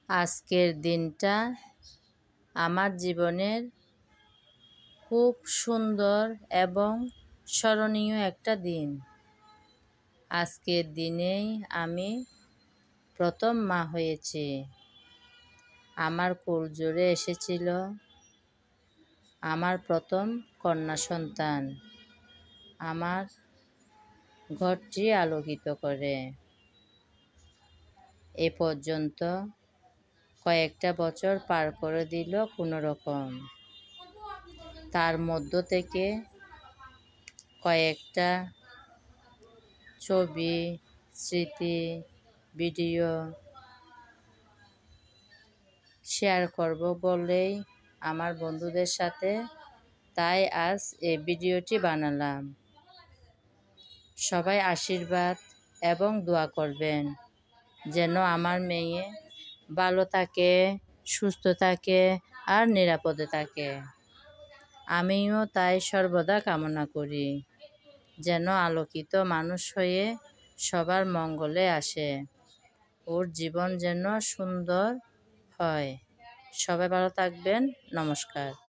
আজকের দিনটা আমার জীবনের খুব সুন্দর এবং স্মরণীয় একটা দিন। আজকের দিনেই আমি প্রথম মা হয়েছি। আমার কোলজোরে এসেছিল আমার প্রথম কন্যা সন্তান, আমার ঘরটি আলোকিত করে। এ পর্যন্ত কয়েকটা বছর পার করে দিল কোনো রকম। তার মধ্য থেকে কয়েকটা ছবি, স্মৃতি, ভিডিও শেয়ার করব বলেই আমার বন্ধুদের সাথে, তাই আজ এই ভিডিওটি বানালাম। সবাই আশীর্বাদ এবং দোয়া করবেন যেন আমার মেয়ে ভালো থাকে, সুস্থ থাকে আর নিরাপদে থাকে। আমিও তাই সর্বদা কামনা করি যেন আলোকিত মানুষ হয়ে সবার মঙ্গলে আসে, ওর জীবন যেন সুন্দর হয়। সবাই ভালো থাকবেন। নমস্কার।